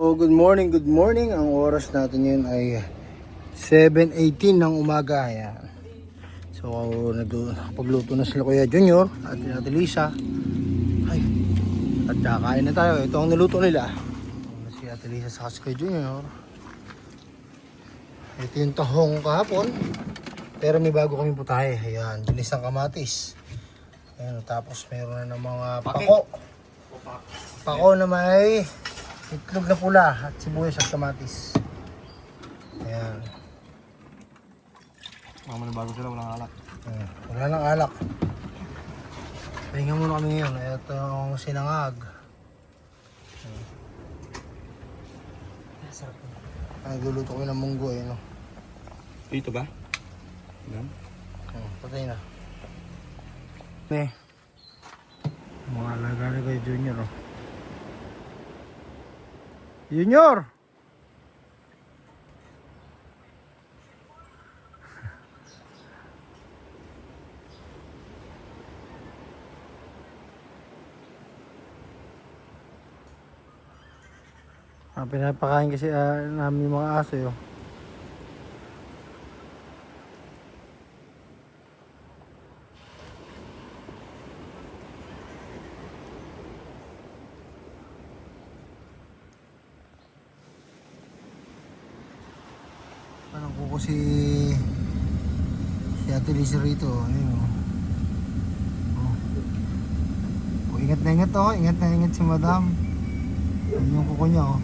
So, good morning, good morning. Ang oras natin ngayon ay 7:18 ng umaga. Ayan. So, nakapagluto na sila Kuya Junior at Ate Lisa. Ay, at kakain na tayo. Ito ang niluto nila. Si Ate Lisa sa Kuya Junior. Ito yung tahong kahapon. Pero may bago kami putahe. Ayan, ginisang kamatis. Ayan, tapos meron na ng mga pako. Pako na may itlog na pula at sibuyas at kamatis. Ayan. Mga bago sila, walang alak. Wala nang alak. Pahinga muna kami ngayon. Ito ang sinangag. Nagluluto ko ng munggo eh, no? Dito ba? Yan. Patay na. Mga alaga na kayo Junior, oh. Junior! Pinapakain kasi namin yung mga aso yun. Parang kuko si Ate Lisa rito. Ayun, oh. Oh, ingat na ingat, oh. Ingat na ingat si madam. Ayun yung kuko niya, oh.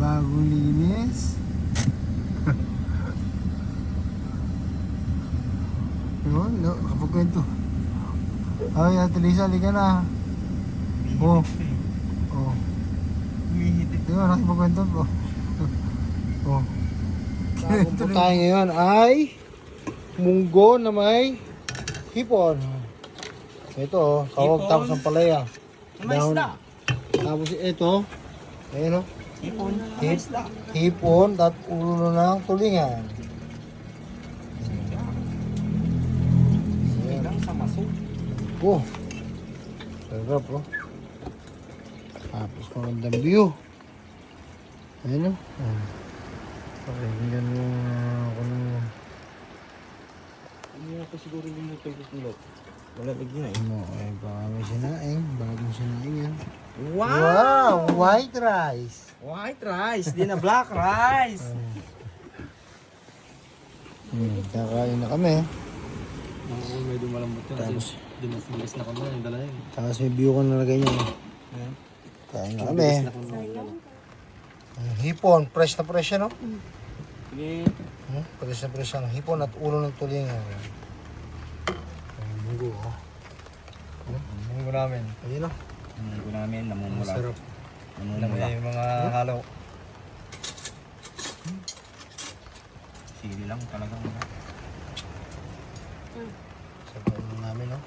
Bagong linis. Yun, no, nakapagkwento. Ay, Ate Lisa, halika na. Oh. Oh. Humihit. Yun, nakapagkwento po. Oh. Ito tayo ngayon ay munggo na may hipon. Ito, kawag tapos ng palaya. May isda. Tapos ito, ayun, oh. Hipon. Hipon at ulo ng tulingan. Lang sa maso. Oh, sarap, oh. Tapos magandang view. Ayun, oh. Pakinggan mo kung Hindi ako siguro yung mutulot. Wala lagi na eh. ano, ay baka may sinaing, bagong sinaing yan. Wow! Wow, white rice. White rice, di na black rice. Kakain na kami. Oo, medyo malambot yun. Tapos, Dimas na kami yung dala yun. tapos may view ko nalagay niya. Kain na kami. Hipon, fresh na fresh yan, no? Sige. Fresh na fresh ang hipon at ulo ng tulingan. Munggo, oh. Munggo namin. Ayun, oh. Munggo namin, namumula. Sarap. Namumula. Yung mga halo. Sili lang talagang. Sarap namin, no?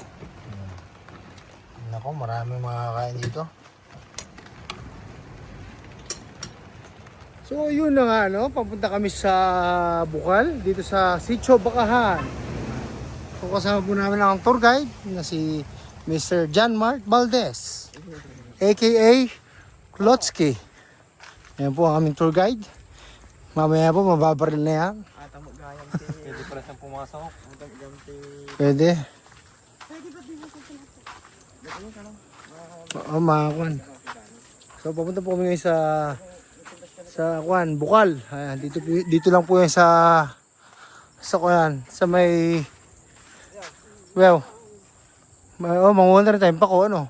Nako, maraming makakain dito. So yun na nga, no? Papunta kami sa Bukal, dito sa Sitio Bakahan. So kasama po namin ang tour guide na si Mr. John Mark Valdez, aka Klotsky. Yan po ang aming tour guide. Mamaya po mababaril na yan. Tamo gayam si. Pwede pala siyang pumasok. Pwede. Oo, makakuan. So papunta po kami ngayon sa kuan, Bukal. Ayan, dito lang po yan sa kuan, sa may well. Oh, manguha na tayo pa ko ano.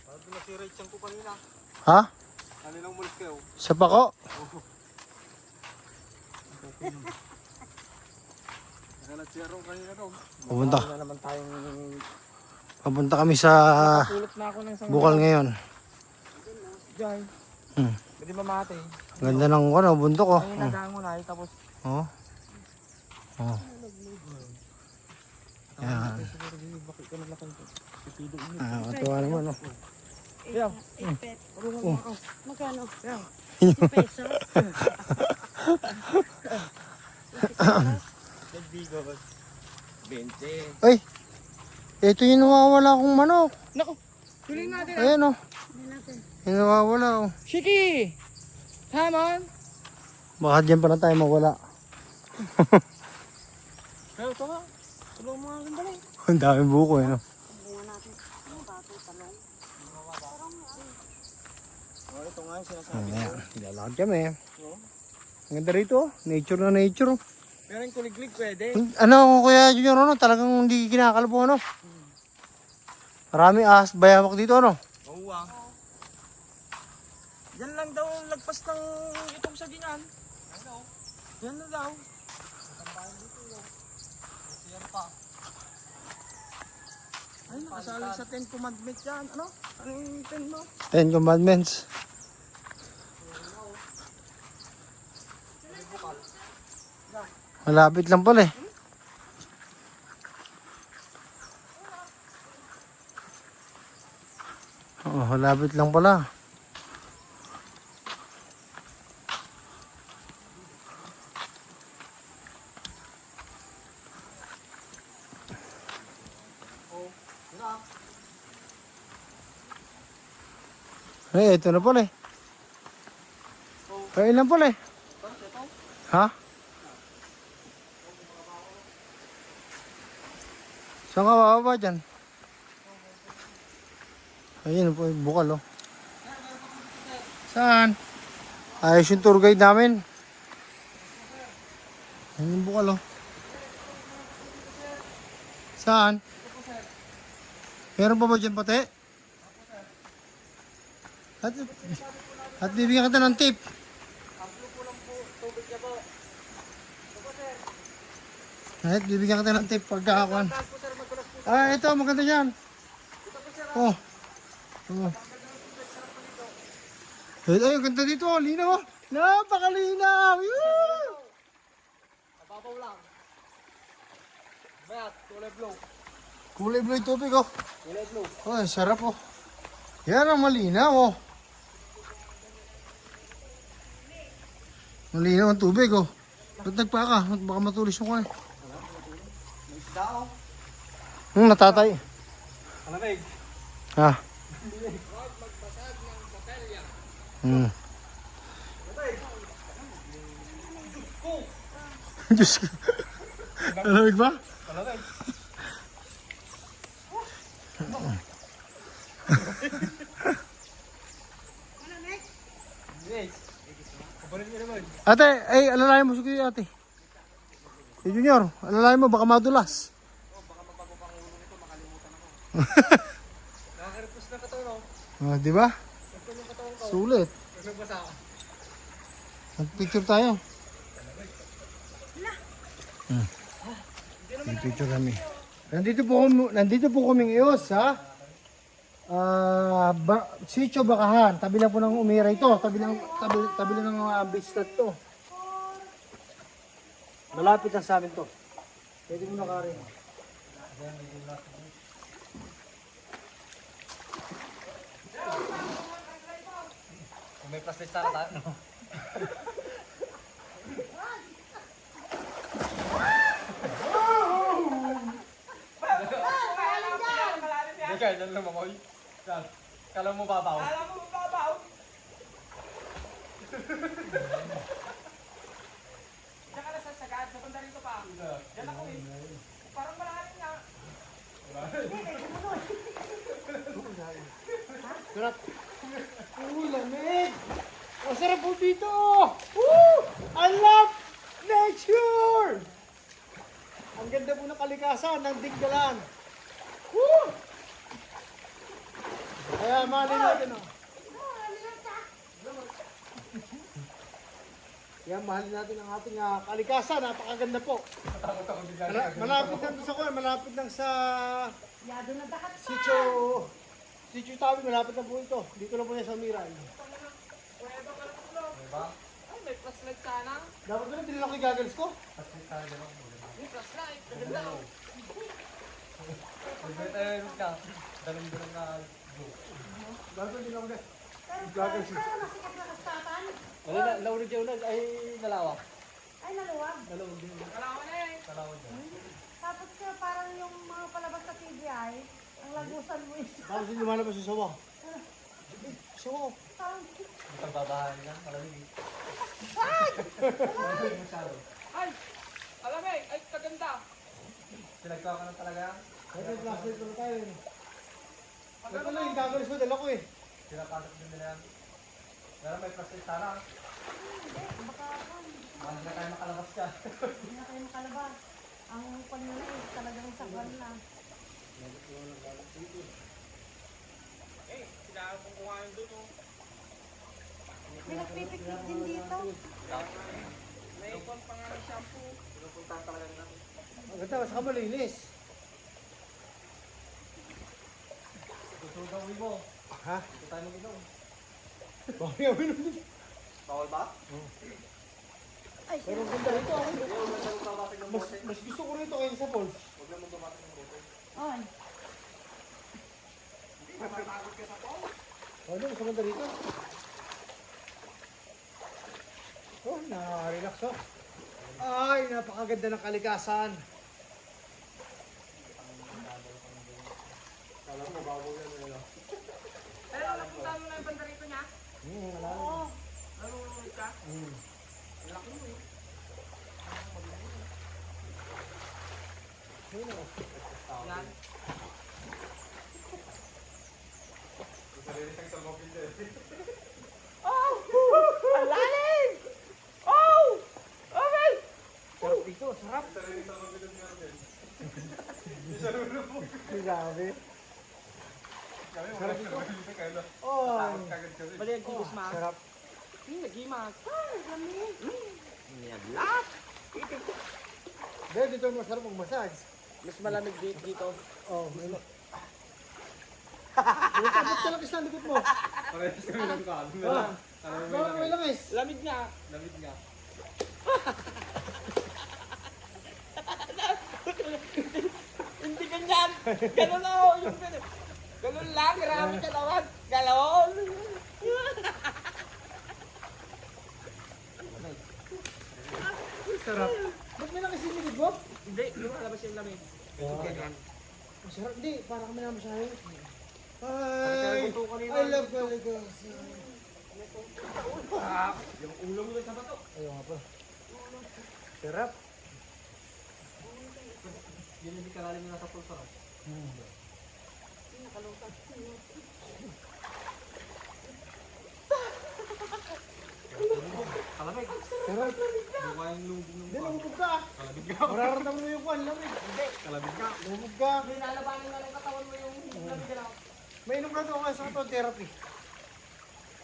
Sabi na si Rachel ko kanina. Ha? Kanilang mulis kayo. Sa pako? Nakalat siya rin kanina daw. Pupunta. Na naman tayong Papunta kami sa tulot na ako ng isang Bukal ngayon. Diyan. Pwede ba mate? Ganda ng ano, bundok oh. Ay, nagahan mo na tapos. Oh. Oh. Yan. Bakit ka naglakad ko? Pipido mo. Katuwa naman oh. Yan. Oh. Magkano? Yan. 50 pesos. Nagbigo. 20. Ay! Ito yung nawawala kong manok. Naku! Tuloy natin. Ayan oh. Hindi natin. Yung nawawala oh. Shiki! Come on! Baka dyan pa na tayo mawala. Pero ito nga. Tulong mga sandali. Ang daming buko eh no. Oh, ito nga yung sinasabi ko. Ayan, lalakad kami. Ang ganda rito, nature na nature. Pero yung kuliglig pwede. Ano Kuya Junior, ano, talagang hindi kinakalbo ano. Marami ahas bayawak dito ano. Oo ah. Yan lang daw lagpas ng itong sagingan. Ano? Yan na daw. Yan pa. Ay, nakasali sa 10 commandments yan. Ano? Ano yung 10 mo? 10 commandments. Malapit lang pala eh. Oo, malapit lang pala. Eh, ito na pala eh. Ayun lang pala eh. Ha? Saan ka bababa dyan? Ayun po, bukal oh. Saan? Ayos yung tour guide namin. Ayun yung bukal oh. Saan? Meron pa ba dyan pati? At bibigyan kita ng tip. At bibigyan kita ng tip pagkakakuan. Ah, ito maganda yan. Oh. Oh. Ay, ang ganda dito. Linaw. Napakalinaw. Nababaw lang. Bayat, kulay blue. Kulay blue yung tubig oh. Kulay blue. Oh, ang sarap oh. Yan ang malinaw oh. Malinaw ang tubig oh. Ba't nagpaka? Baka matulis yung kuhay. May isda oh. Natatay. Ano ba? Ha? Hmm. Diyos ko. Alamig ba? Ano ba? Ate, ay alalayan mo sige ate. Si Junior, alalayan mo baka madulas. Nakakiripos na katawan oh. Ah, di ba? Ito yung katawan ko. Sulit. Nagbasa ako. Mag-picture tayo. Mag-picture kami. Nandito po kami ngayon sa Sitio Bakahan. Tabi lang po ng Umira ito. Tabi lang ng beach na to. Malapit lang sa amin to. Pwede mo nakarin. Kung may plastic sana tayo, no? Ikaw, dyan lang mamoy. Kala mo babaw? Kala mo babaw? Diyan ka na sa sagad, sa banda rito pa. Diyan ako eh. Parang malalim nga. Sarap. Lamig. Ang sarap po dito. Woo! I love nature. Ang ganda po ng kalikasan ng Digdalan. Woo! Kaya mahalin natin oh. Kaya mahalin natin ang ating kalikasan. Napakaganda po. Malapit lang sa malapit lang sa Sitio Tawi, malapit na po ito. Dito lang po yan sa Miran. Ay, may flashlight sana. Dapat ba na tinilak ko yung goggles ko? May flashlight. Maganda oh. May tayo ka. Dalang-dalang na Dapat din ako yung goggles ko. wala na, launod yun ay nalawak. Ay, naluwag. Nalawag din. Nalawag na eh. Nalawag din. Tapos parang yung mga palabas sa TVI, ang lagusan mo is... Tapos yung lumalabas yung sawa. Gusto mo. Pagbabahan na, malamig. Malamig masyado. Ay! Alamig! Ay, kaganda! Pinagkawa ka na talaga? Ito yung plastic ko tayo. Pag Ito lang yung gagalis mo, dala ko eh. Pinapasok din nila yan. Pero may plastic sana. Hindi, baka Mahal na tayo makalabas ka. hindi na kayo makalabas. Ang kwan nila is talagang sakwan na. Eh, kailangan kong kuhain doon, oh. May nagpipiknik din dito. May ikon pa nga ng shampoo. Pinupuntahan talaga nila. Ang ganda, mas kamalinis. Susunod ang uwi mo. Ha? Dito tayo mag-inom. Bakit yung minum? Bawal ba? Ay, Pero ang ganda ito. Hindi, huwag lang tayo babating ng bote. Mas gusto ko rito kaysa sa falls. Huwag lang babating ng bote. ay. Hindi, mapapagod ka sa pong. Ano, mas maganda rito. Oh, na-relax oh. Ay, napakaganda ng kalikasan. Alam mo, bago yan. Pero napunta mo na yung banda rito niya? Wala. Oo. Nalulunod ka? Ang laki mo eh. Yan. Oh! Ang lalim! Oh! Okay! Sarap dito, sarap. Grabe. Sarap dito. Oh, Bali ang gigis ma. sarap. Nagimas. Ay, lamig. Niyaglat! Dahil dito masarap mag-massage. Mas malamig dito. Oh, may lo. Bakit ka lang isang likod mo? Parehas kami ng kaano. Bakit may langis? Lamig nga. Lamig nga. Hindi ganyan. Ganun na ako yung ganun. Ganun lang. Grabe ka naman. Galon. Sarap. Ba't may langis yung likod mo? Hindi. Lumalabas yung lamig. Oh, Ganyan. masarap. Hindi, parang kami namasahe. Ay, Ay, I love kalikasan. Yung ulo mo sa bato. Ayaw nga pa. Sarap. Yun hindi kalalim na nasa pulsa. Kalamig. Sarap. Buka yung lubog ng Hindi, buwan. lumubog ka. Kalamig ka. Mararamdaman mo yung kwan, lamig. Hindi. Kalamig ka. Lumubog ka. Hindi lalabanin na ng katawan mo yung lamig na. May inom ka doon ka sa ito, therapy.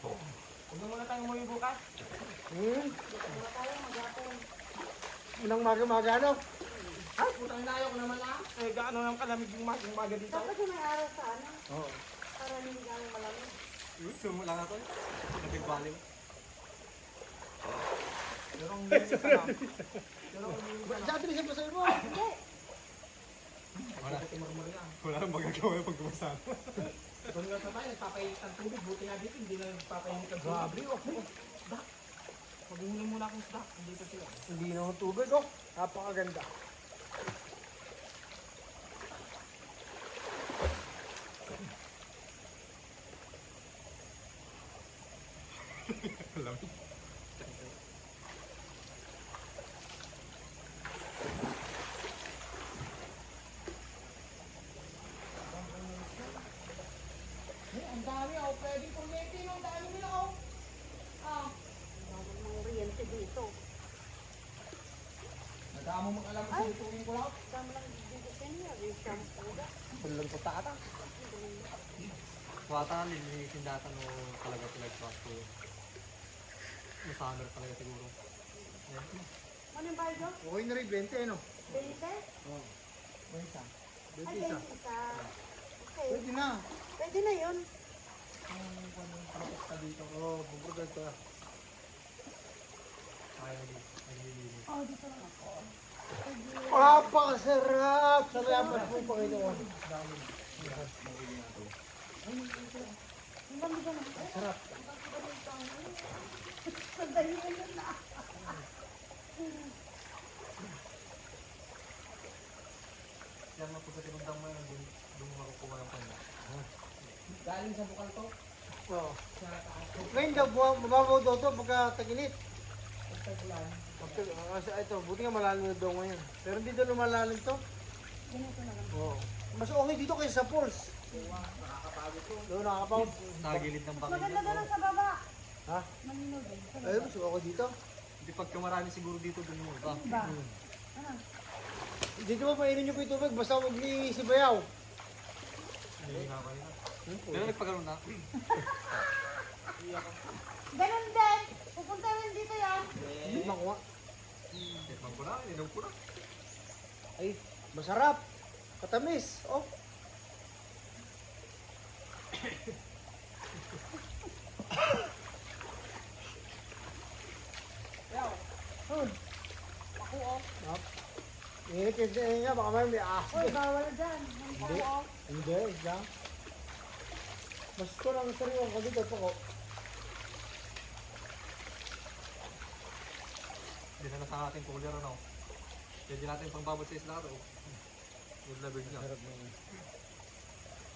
Huwag na muna tayong umuwi bukas. Unang maga-maga, ano? Ay, putang ina, ayaw ko naman na. Eh, gaano ng kalamig yung maga dito? Dapat yung may araw sa ano. Oo. Para hindi gano'ng malamig. Sumo lang ako. Nagbibaliw. Pero ang linis na lang. Pero ang linis na lang. Sabi niya sa mo. Hindi. Wala. Wala nang magagawa yung pagkumasan. Kung nga sa tayo, nagpapainit ng tubig. Buti nga dito, hindi na nagpapainit ng tubig. Grabe, oh. Isda. Maghuli muna akong isda. Dito sila. Hindi na ang tubig, oh. Napakaganda. Lamig. Ang dami ako. Pwede kuryente no. Ang dami nila ako. Bago ng oriente dito. Nagkamo mag-alam sa ituin ko lang. Tama lang dito sa inyo. Yung shampoo ba? Bulang po tata. Kuwata, lilinisin data no talaga pinag-pasto. Yung summer talaga siguro. Ano yung bahay doon? Okay na rin, 20, ano? 20? Oo. May isa. Ay, 20 isa. 20 isa. Okay. Pwede na. Pwede na yun. Tapos ka dito. Oo, bubugad ka. Kaya naglilinis. Oh, dito lang ako. Napakasarap! Salamat po, Panginoon. Ang dami ka na. Sarap. Sandali na yun na. Yan na po sa tinundang mo yun. Doon mo makukuha ng kanya. Galing sa bukal to. Oo. Ngayon daw, mababaw daw ito pagka taginit. Ito, buti nga malalim na daw ngayon. Pero hindi daw lumalalim to. Ganito na lang. Oo. Mas okay dito kaysa sa falls. Doon nakakapagod. Nagilid ng bangin Maganda yan. doon sa baba. Ha? Malinaw din. Sa Ayun, baba. mas okay dito. Hindi pagka marami siguro dito dun mo. Diba? Ano? Dito ba painin nyo po yung tubig? Basta huwag ni si Bayaw. Hindi nga kayo na. Pero nagpagano'n na. Ganun din. Pupunta rin dito yan. Hindi makuha. Tikman ko na, inom ko na. Ay, masarap. Katamis. Oh. Food. Ako oh. Init yun nga, baka may asin. Uy, bawal dyan. Ako oh. Hindi, isda. Mas ko lang sariwang ka dito po. Dinala sa ating cooler ano. Pwede natin pang babot sa isla to. Good level niya. Sarap naman.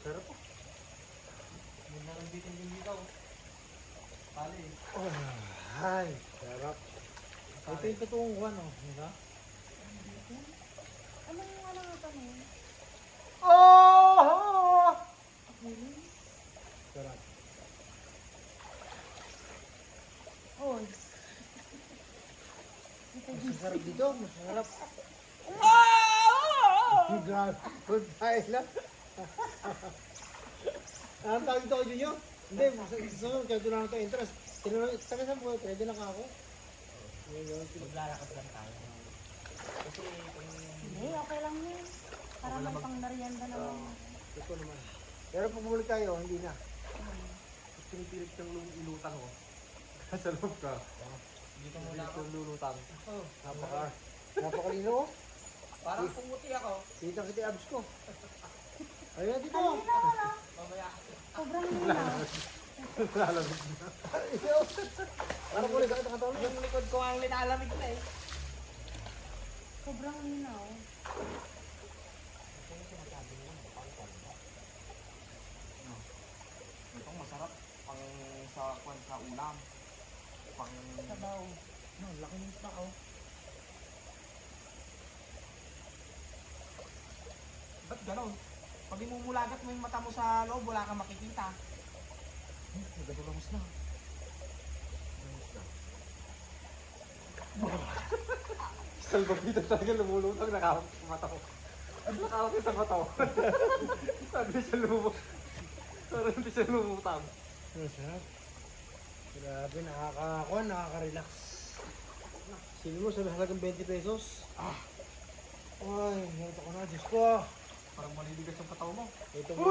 Sarap po. Muna lang dito yung dito. Pali. Oh, ay, sarap. Ito yung totoong kuhan, oh. Diba? Ano yung ano nga kami? Oh! Sarap. Uy. Masarap dito, masarap. Grabe, good tayo lang. Anong tawag ito kayo nyo? Hindi, susunod kayo doon lang ito interest. Taga saan po, pwede na ka ako? Maglalakad lang tayo. Kasi kung Hindi, okay lang yun. Para may pang merienda naman. Ito naman. Pero pag bumalik tayo, hindi na. pinipilit kang ilutang ko. Sa loob ka. Dito mo lang kang lulutang. Oh, napakalino. Parang pumuti ako. Kita abs ko. Ayun, dito. Ang linaw na. Mamaya. Sobrang linaw. Lalamig na. Parang kulit sakit ang katawan. Yung likod ko ang linalamig na eh. Sobrang linaw. Itong masarap pang sa ulam. Pang Sabaw. no, laki ng isda oh. Ba't ganon? Pag imumulagat mo yung mata mo sa loob, wala kang makikita. Nagdadulamos na. Salbabida talaga lumulutang nakahawak sa mata ko. Nakahawak sa mata ko. Sabi siya lumutang. Parang hindi siya lumutang. Masarap. Grabe, nakaka-relax. Sino mo, sabi halagang 20 pesos. Ay, ito ko na, Diyos ko. Parang maliligas yung pataw mo. Ito mo.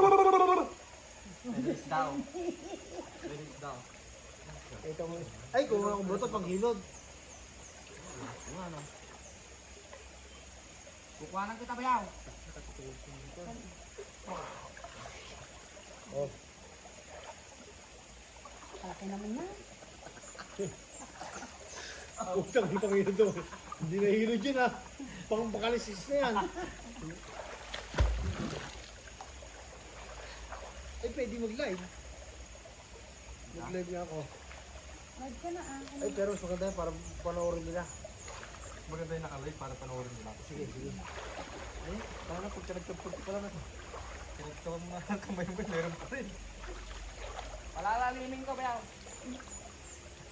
Release daw. Release daw. Ito mo. Ay, kung ako buto, paghilod. Ano ano? Kukuhanan kita bayaw. Oh. Kalaki naman yan. Utang yung panghilod to. Hindi na hilod yun ah. Pang-bakalisis na yan. Ay, pwede mag-live. Mag-live nga ako. Live ka na ah. Ay, pero mas maganda yun para panoorin nila. Maganda yung nakalive para panoorin nila. Sige, sige. Ay, paano pag nagkampag pala na ito? Pinagkawan mo na ng kamay mo, meron pa rin. Palalalimin ko bayaw.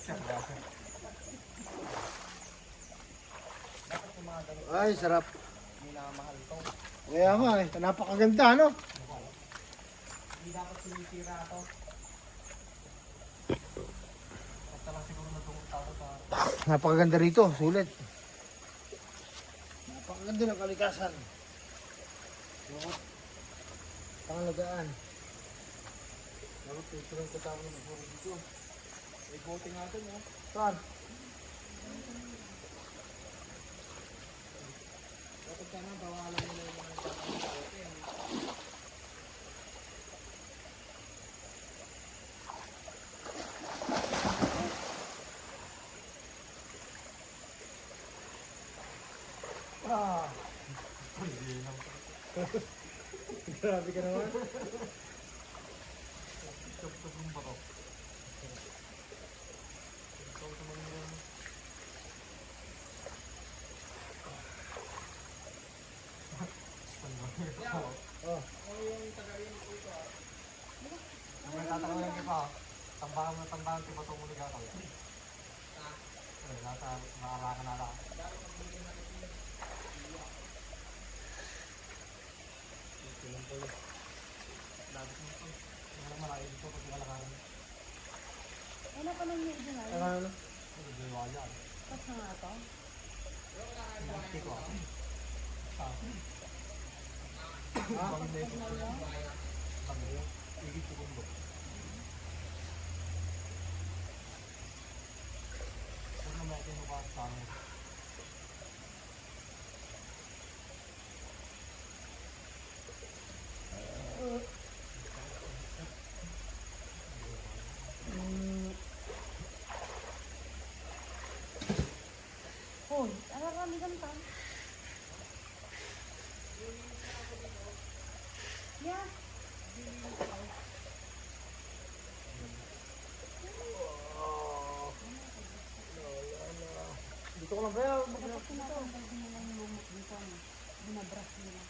Seryoso. Dapat yung mga ganito, Ay, sarap. minamahal to. Kaya nga eh, napakaganda no? Hindi dapat sinisira to. Basta lang siguro natungkol tao sa... Napakaganda rito, sulit. Napakaganda ng kalikasan. Pangalagaan. Dapat picturean ko tayo ng puro dito. May boating natin oh. Saan? Dapat ka na, bawalan mo na yung mga boating. Ah, Hindi lang. grabe ka naman. Chop-chop yung bato. mo na tandaan, di ba ito muna gataw? Nasa makarakan na lang. Malaki dito pag malakaran. Ano pa nang medyo na? Ano? Nagbiwala. Pas na nga to? Hindi ko. Hoy, ano kami ganta? Yeah. Dito ko lang kaya. Dapat sinatanggal din nila yung lumot dito. Ano? Binabrush nila.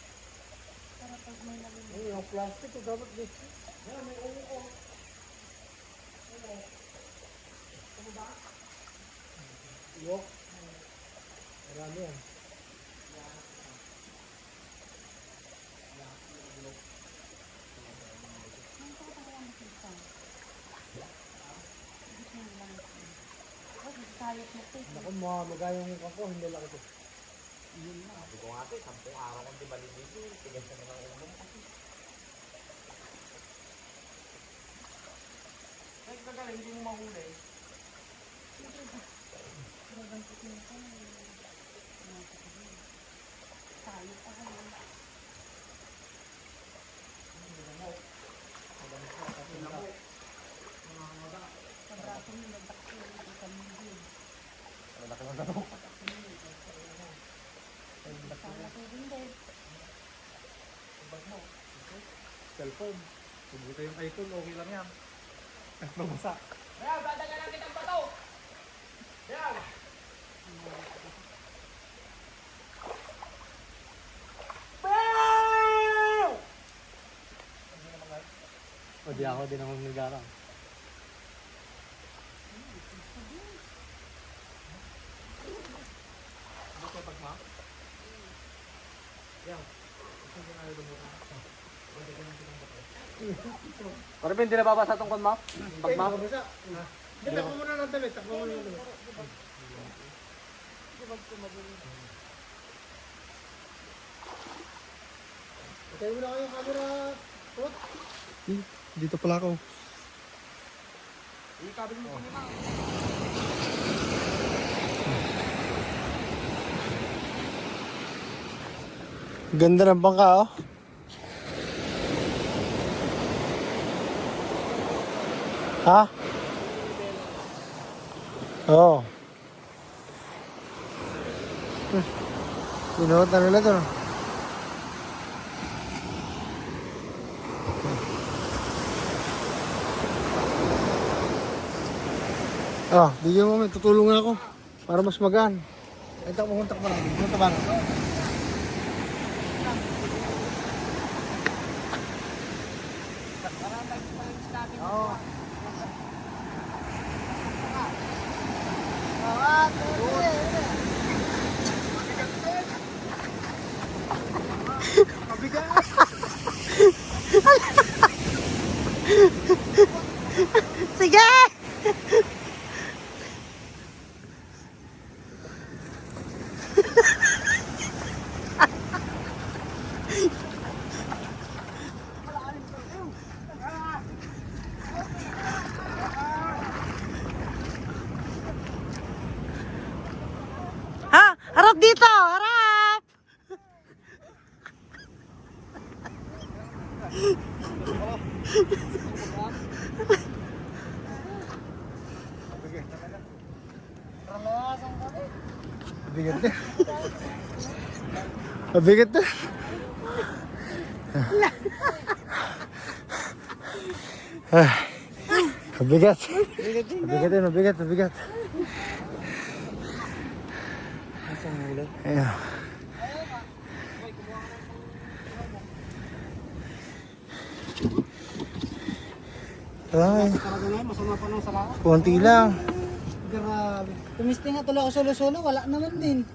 Para pag may nalulunod. Yung plastic, dapat dito. Yok. Marami yan. Ang tatagalan mo sila. Hindi ko lang ito. Oh, sayot mo ito. Naku, magayong mukha ko, hindi lang ito. Sabi ko nga ito, 10 araw kong di balik dito. Tigas na naman ulo mo kasi. Kahit kagaling, hindi mo mahuli. Talagang putin ko. Sayot ako yun. Sa braso mo, nagtakso yung isang million. Malaki mo na ito. Sana ko din din. Cellphone. Subuta yung icon, okay lang yan. Nabasa. Kaya, dadagan kita ang bato! Kaya! O di ako, di naman naggarang. Ano kayo pag ma? Yan. Ito yung ayaw lumutan. Parang hindi nababasa tong kon, ma? Pag ma? Hindi, takbo muna ng damit. Takbo muna ng damit. Patay mo na kayo yung camera. Tot. Dito pala ako. Ikabin mo kami, ma. Ganda ng bangka, oh. Ha? Oo. Sinuot na nila ito. Ah, bigyan mo, tutulong nga ako para mas magaan. Ito, pumunta ko lang. Pumunta ba? Sige! Ha? Harap dito! Harap! Bigat na. Mabigat na. Mabigat. Mabigat din, mabigat, mabigat. Ayan. Ay, Talaga na, masama pa nung salamat. konti lang. Grabe. Tumisti nga tuloy ako solo-solo, wala naman din.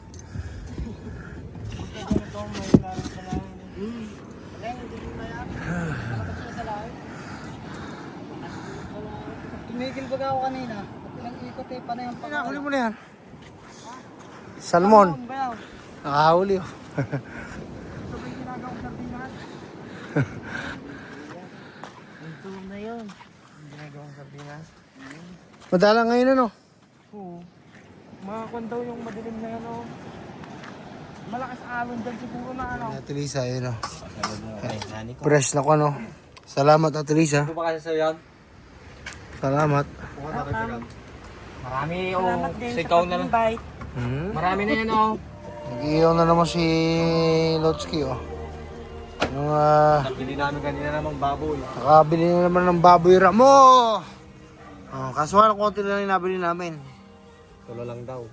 Tumigil baga ako kanina. Ilang ikot eh, panay ang Nakahuli mo na yan. Salmon. Bayaw. Nakahuli oh. Sabay ginagawa ko sa binan. Ito na yun. Ginagawang sardinas. Madala ngayon ano? Oo. Makakuan daw yung madilim na yan, oh. Malakas alon dyan siguro na ano. Ate Lisa, yun oh. Fresh na ko ano. Salamat Ate Lisa. Ano ba kasi sa'yo yan? Salamat. Marami, oh. Salamat din sa Sikaw na lang. pag-invite. Marami na yan, oh. Nag-iiyaw na naman si Lotski oh. Yung Nabili namin kanina namang baboy. nakabili na naman ng baboy ramo. Oh, kaso nga konti lang yung nabili namin. Tulo lang daw.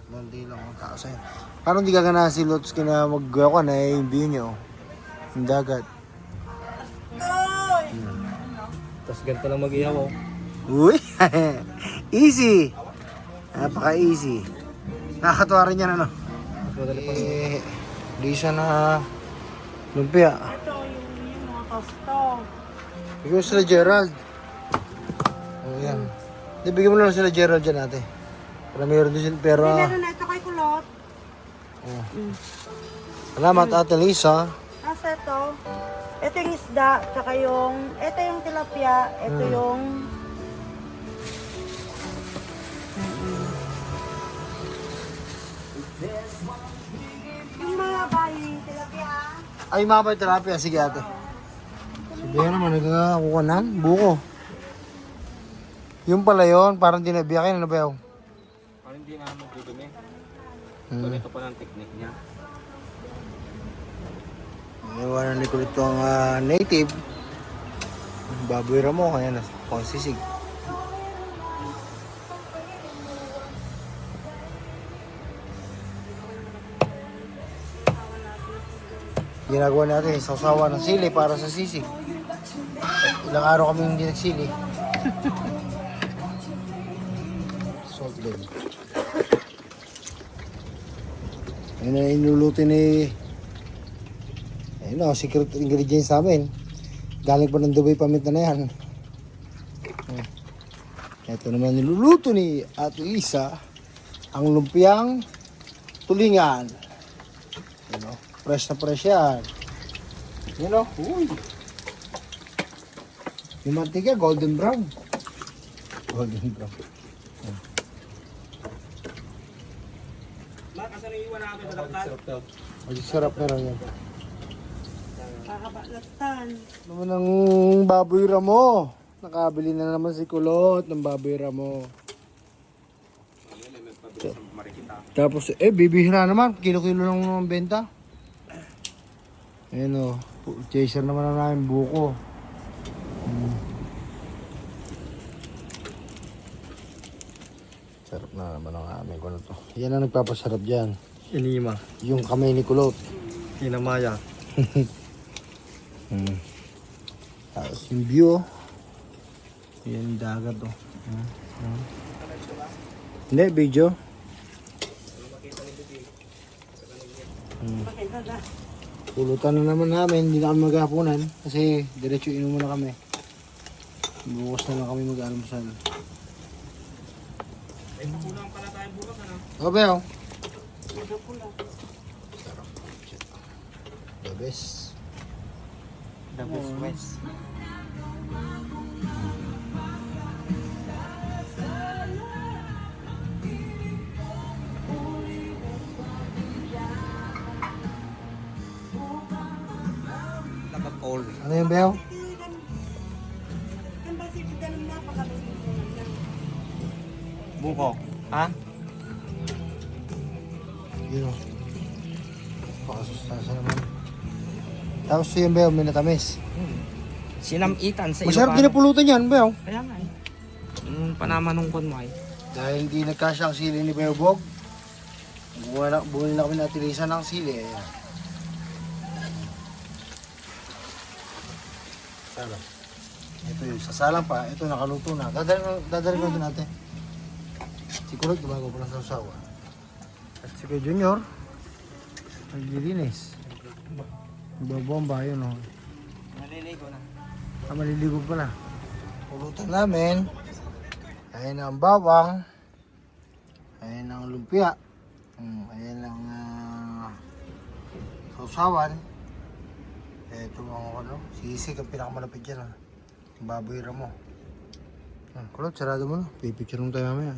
Monday lang ang taas ayun. Parang di gagana si Lotski na mag-ako na yung view niyo. Yung dagat. Tapos ganito lang mag-ihaw, oh. Uy! Easy! Napaka-easy. Nakakatuwa rin yan ano. Mas madali pa. Di siya na lumpia. Ito yung mga kasto. Bigyan mo sila Gerald. Oh, yan. Di, bigyan mo lang sila Gerald dyan ate. Para meron din sila pera. Meron na ito kay Kulot. Salamat ate Lisa. Nasa ito. Ito yung isda, tsaka yung, ito yung tilapia, ito yung, yung mga bayi, tilapia. Ay, mapay tilapia. Sige ate. Sabihin naman, nagkakakuha ng buko. Yung pala yun, parang dinabiyakin. Ano ba yun? Parang hindi na magdudumi. Hmm. Ito pa ng technique niya. Iwanan ni Kulit ang native. Baboy ramo, kaya na pang sisig. Ginagawa natin sausawa ng sili para sa sisig. Ilang araw kami hindi nagsili. Salt din. Ayun na inuluto ni ayun o, secret ingredients namin. Galing pa ng Dubai paminta na yan. Ito naman niluluto ni Ate Lisa. Ang lumpiang tulingan. Ayun o, fresh na fresh yan. Ayun o, uy. Yung mantika, golden brown. Golden brown. Sarap na rin yan. Kakabalatan. Naman ang baboy ramo. Nakabili na naman si Kulot ng baboy ramo. Tapos bibihira naman. Kilo-kilo lang naman benta. Ayun o. Chaser naman na namin buko. Sarap na naman ang amin ko na to. Yan ang nagpapasarap dyan. Inima. Yung kamay ni Kulot. Inamaya. Tapos yung view, oh. Yan yung dagat, oh. Hindi, video. Pulutan na naman namin, hindi na kami maghapunan kasi diretso inom muna kami. Bukas na lang kami mag-almusal. Ay, makulang pala tayo bukas, ano? Okay, oh. Sarap. The best. The best west. Labag-all. Ano yung Beo? Buko. Ha? Yun, oh. Pakasustansya naman. Tapos yung Beo, may natamis. Sinamitan sa Masarap din na pulutan yan, Beo. Kaya nga eh. Panama nung konway. Dahil hindi nagkasya ang sili ni Beo Bog, bumili na kami ng Ate ng sili. Ayan. Sarap. Ito yung sasalang pa. Ito nakaluto na. Dadalhin ko din natin. Si Kulot, gumago pa lang sa usawa. At si Kuya Junior, naglilinis. Babomba, yun o. Naliligo na. Maliligo pa na. Pulutan namin. Ayan ang bawang. Ayan ang lumpia. Ayan ang sausawan. Ito ang ano, sisig ang pinakamalapit dyan. Baboy ramo. Kulot, sarado mo na. Pipicture mo tayo mamaya.